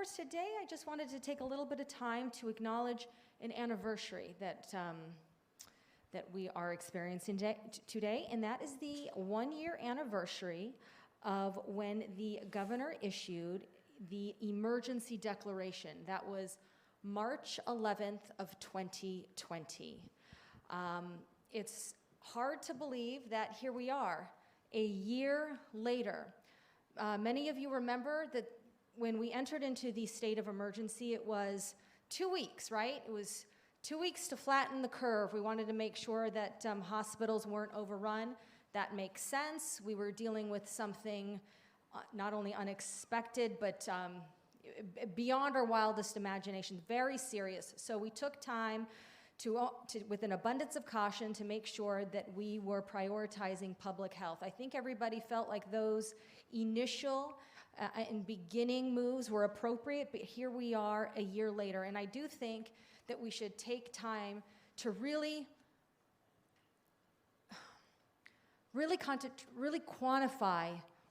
members, today I just wanted to take a little bit of time to acknowledge an anniversary that we are experiencing today, and that is the 1-year anniversary of when the governor issued the emergency declaration. That was March 11th of 2020. It's hard to believe that here we are, a year later. Many of you remember that when we entered into the state of emergency, it was 2 weeks, right? It was 2 weeks to flatten the curve. We wanted to make sure that hospitals weren't overrun. That makes sense. We were dealing with something not only unexpected, but beyond our wildest imagination, very serious. So we took time to, with an abundance of caution, to make sure that we were prioritizing public health. I think everybody felt like those initial and beginning moves were appropriate, but here we are a year later. And I do think that we should take time to really quantify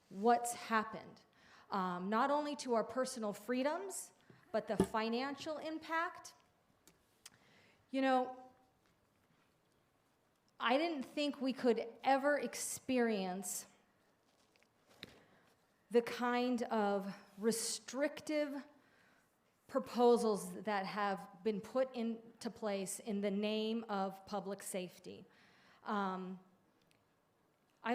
what's happened, not only to our personal freedoms, but the financial impact. You know, I didn't think we could ever experience the kind of restrictive proposals that have been put into place in the name of public safety. I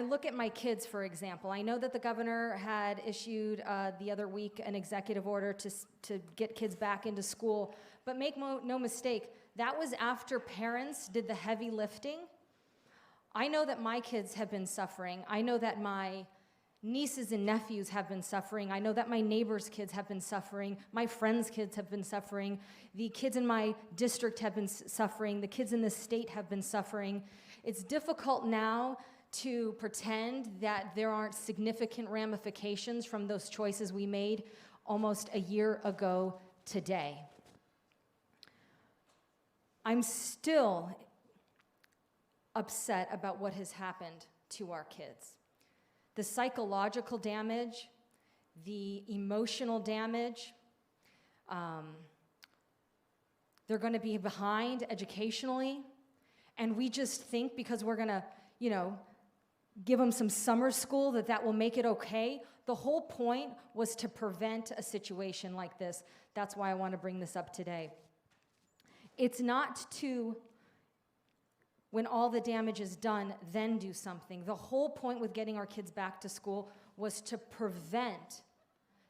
look at my kids, for example. I know that the governor had issued the other week an executive order to get kids back into school, but make no mistake, that was after parents did the heavy lifting. I know that my kids have been suffering. I know that my nieces and nephews have been suffering. I know that my neighbors' kids have been suffering. My friends' kids have been suffering. The kids in my district have been suffering. The kids in the state have been suffering. It's difficult now to pretend that there aren't significant ramifications from those choices we made almost a year ago today. I'm still upset about what has happened to our kids. The psychological damage, the emotional damage, they're going to be behind educationally, and we just think because we're going to, give them some summer school that will make it okay. The whole point was to prevent a situation like this. That's why I want to bring this up today. It's not to, when all the damage is done, then do something. The whole point with getting our kids back to school was to prevent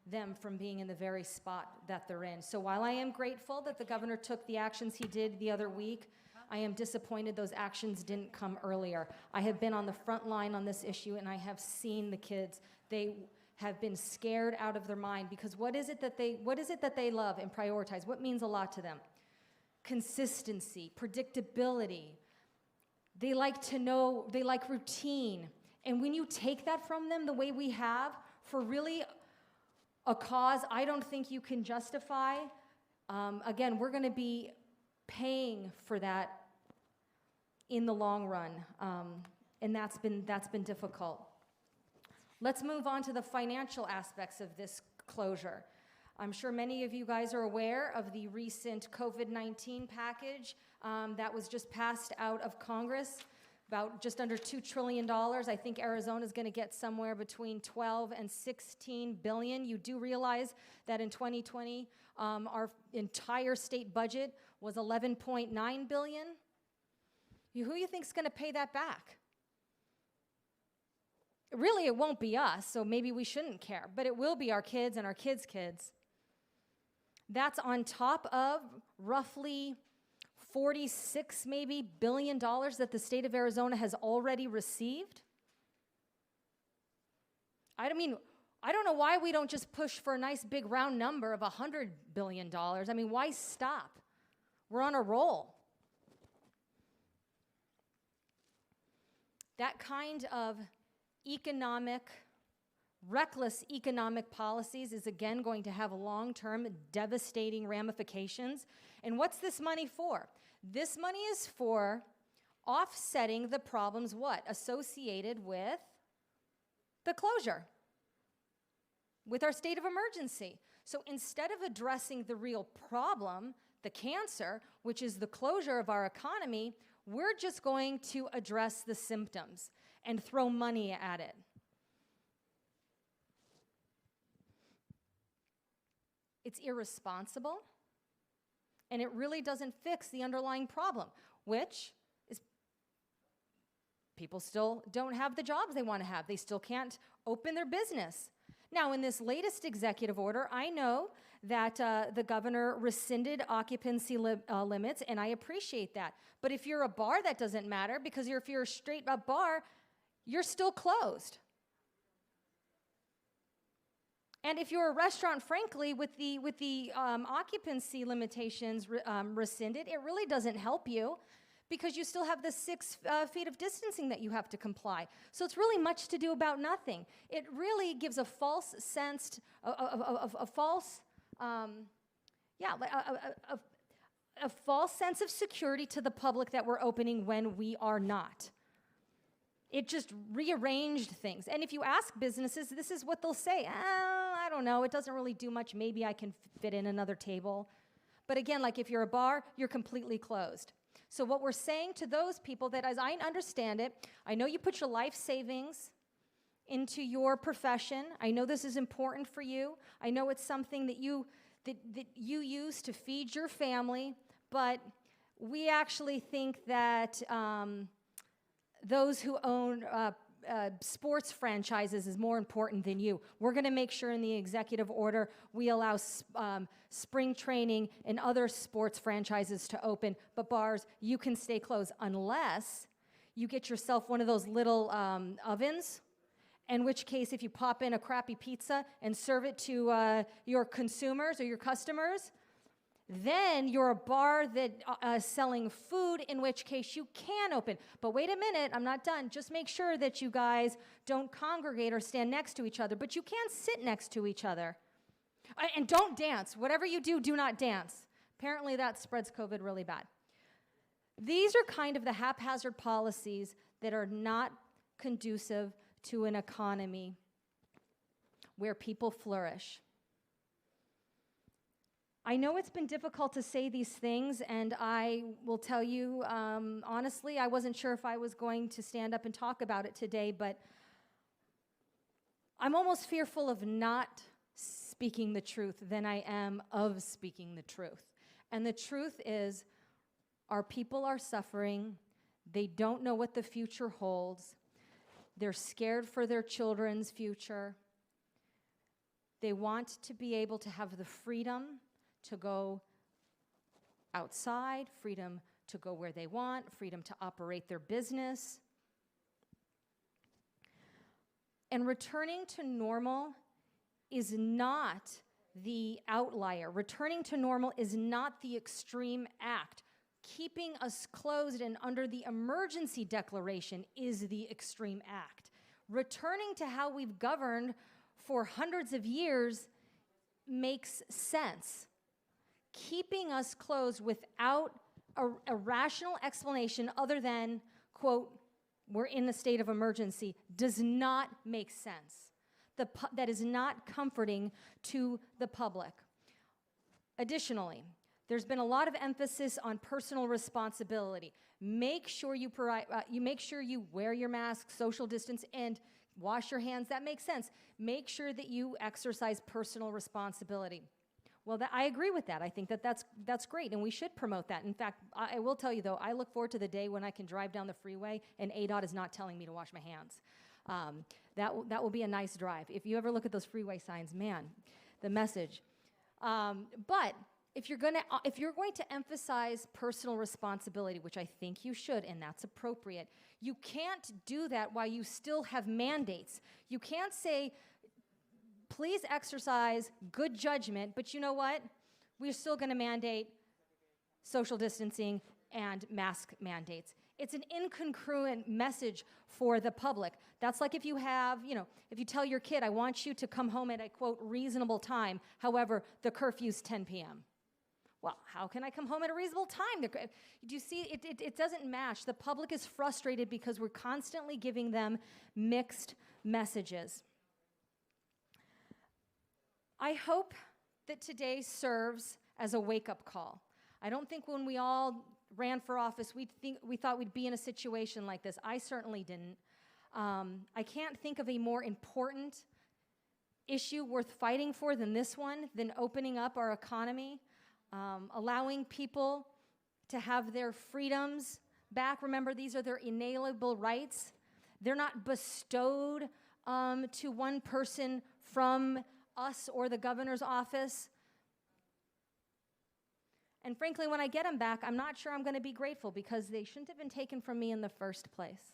them from being in the very spot that they're in. So while I am grateful that the governor took the actions he did the other week, I am disappointed those actions didn't come earlier. I have been on the front line on this issue, and I have seen the kids. They have been scared out of their mind because what is it that they love and prioritize? What means a lot to them? Consistency, predictability. They like to know, they like routine. And when you take that from them the way we have for really a cause I don't think you can justify, again, we're going to be paying for that in the long run, and that's been difficult. Let's move on to the financial aspects of this closure. I'm sure many of you guys are aware of the recent COVID-19 package that was just passed out of Congress, about just under $2 trillion. I think Arizona is going to get somewhere between 12 and 16 billion. You do realize that in 2020, our entire state budget was 11.9 billion. Who do you think is going to pay that back? Really, it won't be us, so maybe we shouldn't care, but it will be our kids and our kids' kids. That's on top of roughly 46 maybe billion dollars that the state of Arizona has already received. I don't know why we don't just push for a nice big round number of $100 billion. I mean, why stop? We're on a roll. That kind of reckless economic policies is again going to have long-term devastating ramifications. And what's this money for? This money is for offsetting the problems, associated with the closure, with our state of emergency. So instead of addressing the real problem, the cancer, which is the closure of our economy, we're just going to address the symptoms and throw money at it. It's irresponsible, and it really doesn't fix the underlying problem, which is people still don't have the jobs they want to have. They still can't open their business. Now, in this latest executive order, I know that the governor rescinded occupancy limits, and I appreciate that. But if you're a bar, that doesn't matter, because if you're a straight-up bar, you're still closed. And if you're a restaurant, frankly, with the occupancy limitations rescinded, it really doesn't help you, because you still have the 6 feet of distancing that you have to comply. So it's really much to do about nothing. It really gives a false sense, a false sense of security to the public that we're opening when we are not. It just rearranged things. And if you ask businesses, this is what they'll say. I don't know, it doesn't really do much. Maybe I can fit in another table. But again, like if you're a bar, you're completely closed. So what we're saying to those people, that as I understand it, I know you put your life savings into your profession. I know this is important for you. I know it's something that you use to feed your family, but we actually think that those who own sports franchises is more important than you. We're going to make sure in the executive order we allow spring training and other sports franchises to open, but bars, you can stay closed unless you get yourself one of those little ovens, in which case if you pop in a crappy pizza and serve it to your consumers or your customers, then you're a bar that selling food, in which case you can open. But wait a minute, I'm not done. Just make sure that you guys don't congregate or stand next to each other, but you can sit next to each other. And don't dance. Whatever you do, do not dance. Apparently that spreads COVID really bad. These are kind of the haphazard policies that are not conducive to an economy where people flourish. I know it's been difficult to say these things, and I will tell you, honestly, I wasn't sure if I was going to stand up and talk about it today, but I'm almost fearful of not speaking the truth than I am of speaking the truth. And the truth is, our people are suffering. They don't know what the future holds. They're scared for their children's future. They want to be able to have the freedom to go outside, freedom to go where they want, freedom to operate their business. And returning to normal is not the outlier. Returning to normal is not the extreme act. Keeping us closed and under the emergency declaration is the extreme act. Returning to how we've governed for hundreds of years makes sense. Keeping us closed without a rational explanation other than, quote, we're in a state of emergency, does not make sense. That is not comforting to the public. Additionally, there's been a lot of emphasis on personal responsibility. Make sure you wear your mask, social distance, and wash your hands. That makes sense. Make sure that you exercise personal responsibility. Well, I agree with that. I think that's great, and we should promote that. In fact, I will tell you, though, I look forward to the day when I can drive down the freeway and ADOT is not telling me to wash my hands. That will be a nice drive. If you ever look at those freeway signs, man, the message. But if you're going to emphasize personal responsibility, which I think you should, and that's appropriate, you can't do that while you still have mandates. You can't say, please exercise good judgment, but you know what? We're still going to mandate social distancing and mask mandates. It's an incongruent message for the public. That's like if you tell your kid, I want you to come home at a, quote, reasonable time. However, the curfew's 10 p.m. Well, how can I come home at a reasonable time? Do you see, it doesn't match. The public is frustrated because we're constantly giving them mixed messages. I hope that today serves as a wake-up call. I don't think when we all ran for office, we thought we'd be in a situation like this. I certainly didn't. I can't think of a more important issue worth fighting for than this one, than opening up our economy, allowing people to have their freedoms back. Remember, these are their inalienable rights. They're not bestowed to one person from us or the governor's office. And frankly, when I get them back, I'm not sure I'm going to be grateful because they shouldn't have been taken from me in the first place.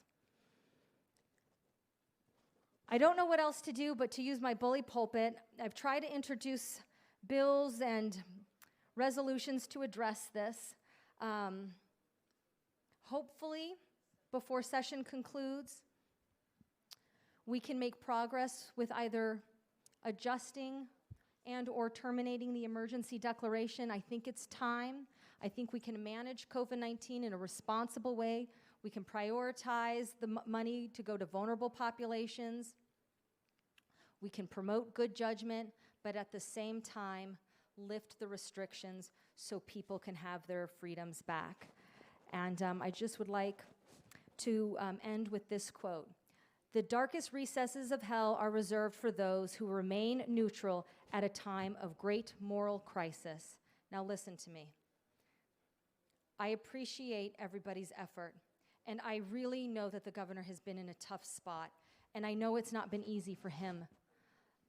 I don't know what else to do but to use my bully pulpit. I've tried to introduce bills and resolutions to address this. Hopefully, before session concludes, we can make progress with either adjusting and or terminating the emergency declaration. I think it's time. I think we can manage COVID-19 in a responsible way. We can prioritize the money to go to vulnerable populations. We can promote good judgment, but at the same time, lift the restrictions so people can have their freedoms back. And I just would like to end with this quote. The darkest recesses of hell are reserved for those who remain neutral at a time of great moral crisis. Now listen to me. I appreciate everybody's effort, and I really know that the governor has been in a tough spot, and I know it's not been easy for him,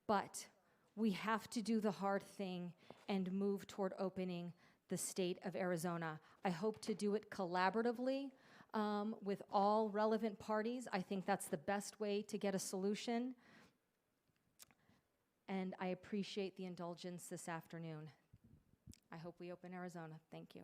but we have to do the hard thing and move toward opening the state of Arizona. I hope to do it collaboratively with all relevant parties. I think that's the best way to get a solution. And I appreciate the indulgence this afternoon. I hope we open Arizona. Thank you.